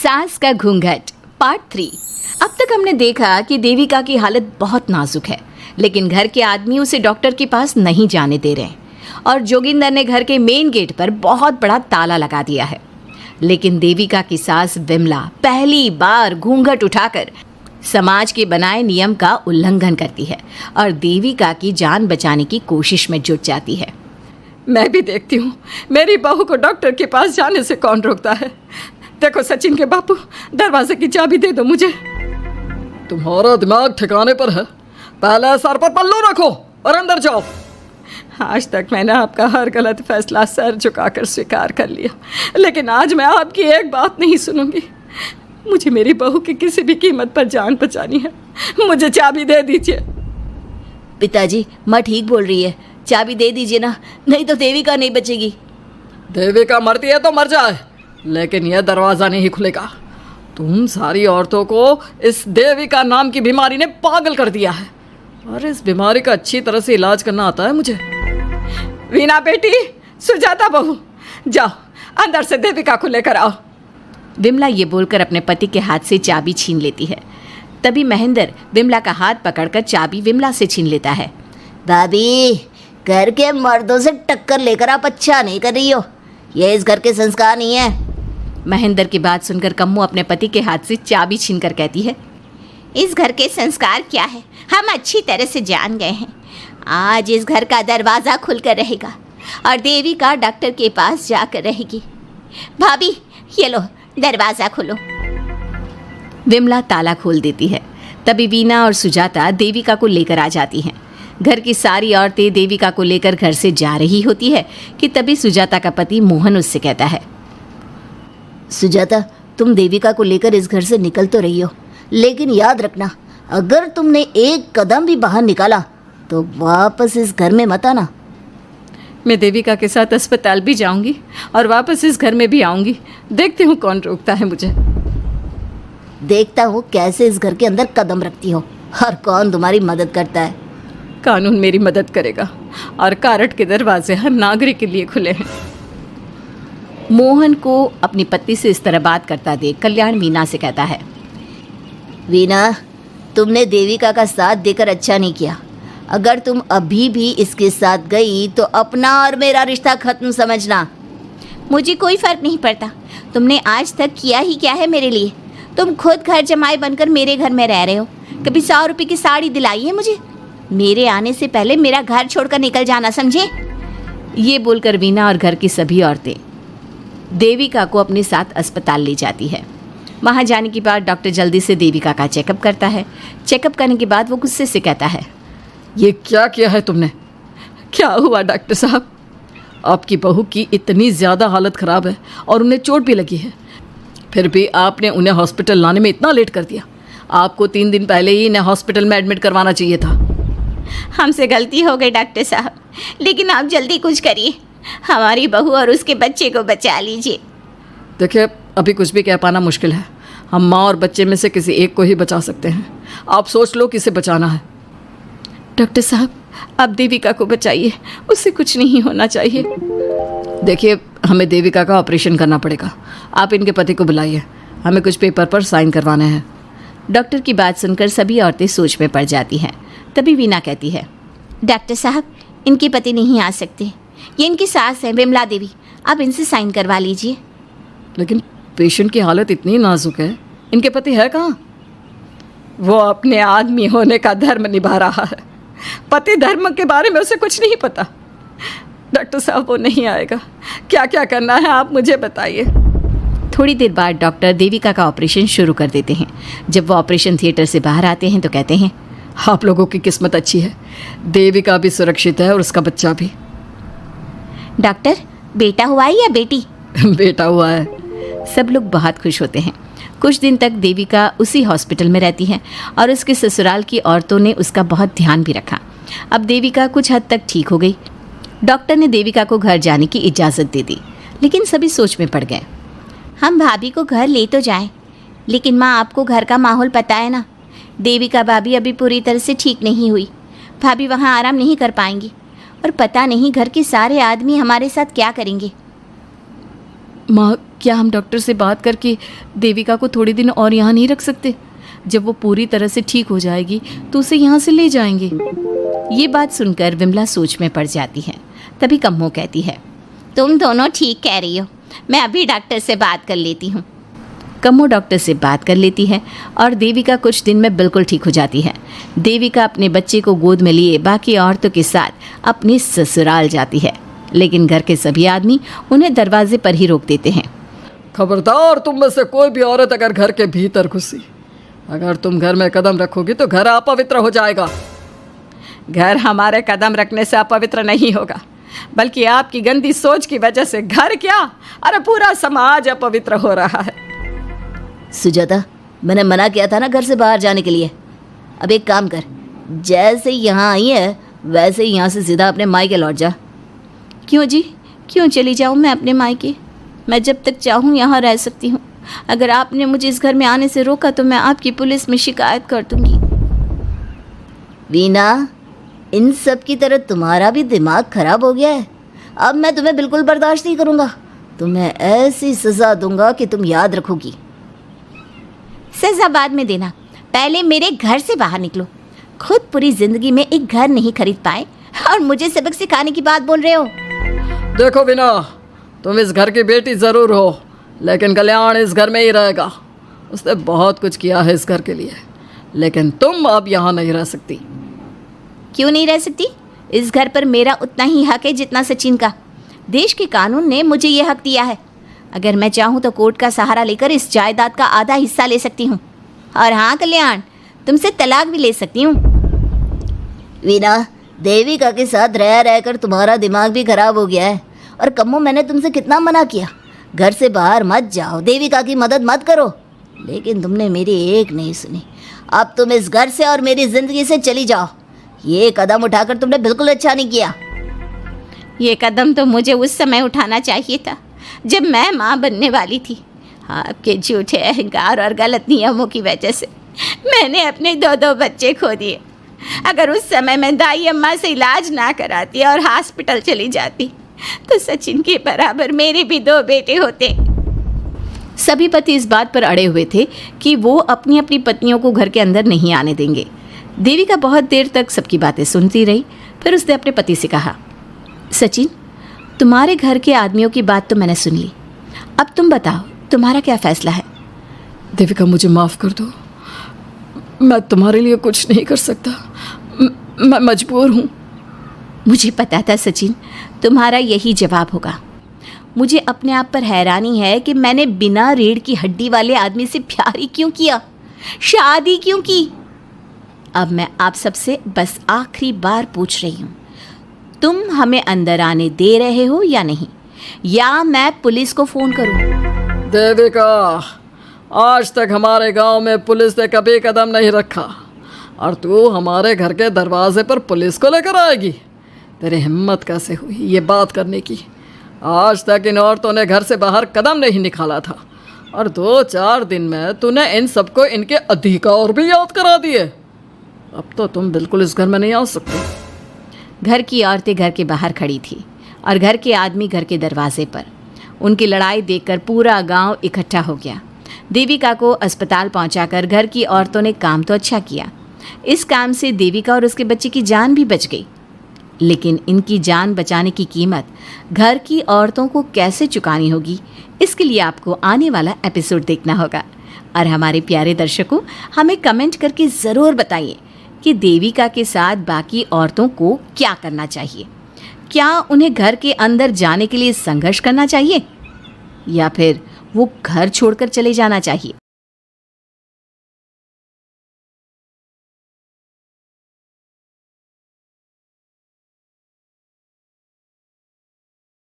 सास का घूंघट पार्ट 3। अब तक हमने देखा कि देविका की हालत बहुत नाजुक है, लेकिन घर के आदमी उसे डॉक्टर के पास नहीं जाने दे रहे हैं और जोगिंदर ने घर के मेन गेट पर बहुत बड़ा ताला लगा दिया है। लेकिन देविका की सास विमला पहली बार घूंघट उठाकर समाज के बनाए नियम का उल्लंघन करती है और देविका की जान बचाने की कोशिश में जुट जाती है। मैं भी देखती हूँ मेरी बहू को डॉक्टर के पास जाने से कौन रोकता है। देखो सचिन के बापू, दरवाजे की चाबी दे दो मुझे। तुम्हारा दिमाग ठिकाने पर है, पहले सर पर पल्लू रखो और अंदर जाओ। आज तक मैंने आपका हर गलत फैसला सर झुकाकर स्वीकार कर लिया, लेकिन आज मैं आपकी एक बात नहीं सुनूंगी। मुझे मेरी बहू की किसी भी कीमत पर जान बचानी है। मुझे चाबी दे दीजिए। पिताजी, माँ ठीक बोल रही है, चाबी दे दीजिए ना, नहीं तो देविका नहीं बचेगी। देविका मरती है तो मर जाए, लेकिन यह दरवाज़ा नहीं खुलेगा। तुम सारी औरतों को इस देविका नाम की बीमारी ने पागल कर दिया है और इस बीमारी का अच्छी तरह से इलाज करना आता है मुझे। वीना बेटी, सुजाता बहू, जाओ अंदर से देविका को लेकर आओ। विमला ये बोलकर अपने पति के हाथ से चाबी छीन लेती है। तभी महेंद्र विमला का हाथ पकड़कर चाबी विमला से छीन लेता है। भाभी, घर के मर्दों से टक्कर लेकर आप अच्छा नहीं कर रही हो। ये इस घर के संस्कार नहीं है। महेंद्र की बात सुनकर कम्मू अपने पति के हाथ से चाबी छीनकर कहती है, इस घर के संस्कार क्या है हम अच्छी तरह से जान गए हैं। आज इस घर का दरवाज़ा खुलकर रहेगा और देविका डॉक्टर के पास जाकर रहेगी। भाभी, ये लो दरवाज़ा खोलो। विमला ताला खोल देती है। तभी वीना और सुजाता देविका को लेकर आ जाती हैं। घर की सारी औरतें देविका को लेकर घर से जा रही होती है कि तभी सुजाता का पति मोहन उससे कहता है, सुजाता, तुम देविका को लेकर इस घर से निकल तो रही हो, लेकिन याद रखना, अगर तुमने एक कदम भी बाहर निकाला तो वापस इस घर में मत आना। मैं देविका के साथ अस्पताल भी जाऊंगी और वापस इस घर में भी आऊंगी। देखती हूँ कौन रोकता है मुझे। देखता हूँ कैसे इस घर के अंदर कदम रखती हो और कौन तुम्हारी मदद करता है। कानून मेरी मदद करेगा और कारट के दरवाजे हर नागरिक के लिए खुले हैं। मोहन को अपनी पत्नी से इस तरह बात करता देख कल्याण वीना से कहता है, वीना, तुमने देविका का साथ देकर अच्छा नहीं किया। अगर तुम अभी भी इसके साथ गई तो अपना और मेरा रिश्ता खत्म समझना। मुझे कोई फर्क नहीं पड़ता। तुमने आज तक किया ही क्या है मेरे लिए। तुम खुद घर जमाई बनकर मेरे घर में रह रहे हो। कभी 100 रुपये की साड़ी दिलाई है मुझे। मेरे आने से पहले मेरा घर छोड़कर निकल जाना, समझे। ये बोलकर वीना और घर की सभी औरतें देविका को अपने साथ अस्पताल ले जाती है। वहाँ जाने के बाद डॉक्टर जल्दी से देविका का चेकअप करता है। चेकअप करने के बाद वो गुस्से से कहता है, ये क्या किया है तुमने? क्या हुआ डॉक्टर साहब? आपकी बहू की इतनी ज़्यादा हालत ख़राब है और उन्हें चोट भी लगी है, फिर भी आपने उन्हें हॉस्पिटल लाने में इतना लेट कर दिया। आपको 3 दिन पहले ही इन्हें हॉस्पिटल में एडमिट करवाना चाहिए था। हमसे गलती हो गई डॉक्टर साहब, लेकिन आप जल्दी कुछ करिए। हमारी बहू और उसके बच्चे को बचा लीजिए। देखिए, अभी कुछ भी कह पाना मुश्किल है। हम माँ और बच्चे में से किसी एक को ही बचा सकते हैं। आप सोच लो किसे बचाना है। डॉक्टर साहब, आप देविका को बचाइए, उससे कुछ नहीं होना चाहिए। देखिए, हमें देविका का ऑपरेशन करना पड़ेगा। आप इनके पति को बुलाइए, हमें कुछ पेपर पर साइन करवाने हैं। डॉक्टर की बात सुनकर सभी औरतें सोच में पड़ जाती हैं। तभी वीना कहती है, डॉक्टर साहब, इनके पति नहीं आ सकते। ये इनकी सास है विमला देवी, आप इनसे साइन करवा लीजिए। लेकिन पेशेंट की हालत इतनी नाजुक है, इनके पति है कहाँ? वो अपने आदमी होने का धर्म निभा रहा है। पति धर्म के बारे में उसे कुछ नहीं पता। डॉक्टर साहब, वो नहीं आएगा। क्या क्या करना है आप मुझे बताइए। थोड़ी देर बाद डॉक्टर देविका का ऑपरेशन शुरू कर देते हैं। जब वो ऑपरेशन थिएटर से बाहर आते हैं तो कहते हैं, आप लोगों की किस्मत अच्छी है, देविका भी सुरक्षित है और उसका बच्चा भी। डॉक्टर, बेटा हुआ है या बेटी? बेटा हुआ है। सब लोग बहुत खुश होते हैं। कुछ दिन तक देविका उसी हॉस्पिटल में रहती है और उसके ससुराल की औरतों ने उसका बहुत ध्यान भी रखा। अब देविका कुछ हद तक ठीक हो गई। डॉक्टर ने देविका को घर जाने की इजाज़त दे दी, लेकिन सभी सोच में पड़ गए। हम भाभी को घर ले तो जाएं, लेकिन माँ, आपको घर का माहौल पता है ना। देविका भाभी अभी पूरी तरह से ठीक नहीं हुई। भाभी वहाँ आराम नहीं कर पाएंगी और पता नहीं घर के सारे आदमी हमारे साथ क्या करेंगे। माँ, क्या हम डॉक्टर से बात करके देविका को थोड़े दिन और यहाँ नहीं रख सकते? जब वो पूरी तरह से ठीक हो जाएगी तो उसे यहाँ से ले जाएंगे। ये बात सुनकर विमला सोच में पड़ जाती है। तभी कम्मो कहती है, तुम दोनों ठीक कह रही हो, मैं अभी डॉक्टर से बात कर लेती हूँ। कम्मो डॉक्टर से बात कर लेती है और देविका कुछ दिन में बिल्कुल ठीक हो जाती है। देविका अपने बच्चे को गोद में लिए बाकी औरतों के साथ अपने ससुराल जाती है, लेकिन घर के सभी आदमी उन्हें दरवाजे पर ही रोक देते हैं। खबरदार, तुम में से कोई भी औरत अगर घर के भीतर घुसी, अगर तुम घर में कदम रखोगी तो घर अपवित्र हो जाएगा। घर हमारे कदम रखने से अपवित्र नहीं होगा, बल्कि आपकी गंदी सोच की वजह से घर क्या, अरे पूरा समाज अपवित्र हो रहा है। सुजाता, मैंने मना किया था ना घर से बाहर जाने के लिए। अब एक काम कर, जैसे यहाँ आई है वैसे ही यहाँ से सीधा अपने मायके लौट जा। क्यों जी, क्यों चली जाऊँ मैं अपने मायके? मैं जब तक चाहूँ यहाँ रह सकती हूँ। अगर आपने मुझे इस घर में आने से रोका तो मैं आपकी पुलिस में शिकायत कर दूँगी। वीना, इन सब की तरह तुम्हारा भी दिमाग खराब हो गया है। अब मैं तुम्हें बिल्कुल बर्दाश्त नहीं करूँगा। तुम्हें ऐसी सज़ा दूंगा कि तुम याद रखोगी। सजा बाद में देना, पहले मेरे घर से बाहर निकलो। खुद पूरी जिंदगी में एक घर नहीं खरीद पाए और मुझे सबक सिखाने की बात बोल रहे हो। देखो वीना, तुम इस घर की बेटी ज़रूर हो, लेकिन कल्याण इस घर में ही रहेगा। उसने बहुत कुछ किया है इस घर के लिए, लेकिन तुम अब यहाँ नहीं रह सकती। क्यों नहीं रह सकती? इस घर पर मेरा उतना ही हक है जितना सचिन का। देश के कानून ने मुझे ये हक दिया है। अगर मैं चाहूँ तो कोर्ट का सहारा लेकर इस जायदाद का आधा हिस्सा ले सकती हूँ। और हाँ कल्याण, तुमसे तलाक भी ले सकती हूँ। वीना, देविका के साथ रह रहकर तुम्हारा दिमाग भी खराब हो गया है। और कम्मो, मैंने तुमसे कितना मना किया, घर से बाहर मत जाओ, देविका की मदद मत करो, लेकिन तुमने मेरी एक नहीं सुनी। अब तुम इस घर से और मेरी ज़िंदगी से चली जाओ। ये कदम उठाकर तुमने बिल्कुल अच्छा नहीं किया। ये कदम तो मुझे उस समय उठाना चाहिए था जब मैं माँ बनने वाली थी। आपके झूठे अहंकार और गलत नियमों की वजह से मैंने अपने 2 बच्चे खो दिए। अगर उस समय मैं दाई अम्मा से इलाज ना कराती और हॉस्पिटल चली जाती तो सचिन के बराबर मेरे भी 2 बेटे होते। सभी पति इस बात पर अड़े हुए थे कि वो अपनी अपनी पत्नियों को घर के अंदर नहीं आने देंगे। देविका बहुत देर तक सबकी बातें सुनती रही। फिर उसने अपने पति से कहा, सचिन, तुम्हारे घर के आदमियों की बात तो मैंने सुन ली, अब तुम बताओ तुम्हारा क्या फैसला है? देविका, मुझे माफ़ कर दो, मैं तुम्हारे लिए कुछ नहीं कर सकता, मैं मजबूर हूँ। मुझे पता था सचिन, तुम्हारा यही जवाब होगा। मुझे अपने आप पर हैरानी है कि मैंने बिना रीढ़ की हड्डी वाले आदमी से प्यार ही क्यों किया, शादी क्यों की। अब मैं आप सबसे बस आखिरी बार पूछ रही हूँ, तुम हमें अंदर आने दे रहे हो या नहीं, या मैं पुलिस को फ़ोन करूँ? देविका, आज तक हमारे गांव में पुलिस ने कभी कदम नहीं रखा और तू हमारे घर के दरवाजे पर पुलिस को लेकर आएगी? तेरी हिम्मत कैसे हुई ये बात करने की? आज तक इन औरतों ने घर से बाहर कदम नहीं निकाला था और 2-4 दिन में तूने इन सबको इनके अधिकार भी याद करा दिए। अब तो तुम बिल्कुल इस घर में नहीं आ सकते। घर की औरतें घर के बाहर खड़ी थी और घर के आदमी घर के दरवाजे पर। उनकी लड़ाई देखकर पूरा गांव इकट्ठा हो गया। देविका को अस्पताल पहुंचाकर घर की औरतों ने काम तो अच्छा किया। इस काम से देविका और उसके बच्चे की जान भी बच गई, लेकिन इनकी जान बचाने की कीमत घर की औरतों को कैसे चुकानी होगी, इसके लिए आपको आने वाला एपिसोड देखना होगा। और हमारे प्यारे दर्शकों, हमें कमेंट करके ज़रूर बताइए कि देविका के साथ बाकी औरतों को क्या करना चाहिए। क्या उन्हें घर के अंदर जाने के लिए संघर्ष करना चाहिए या फिर वो घर छोड़कर चले जाना चाहिए?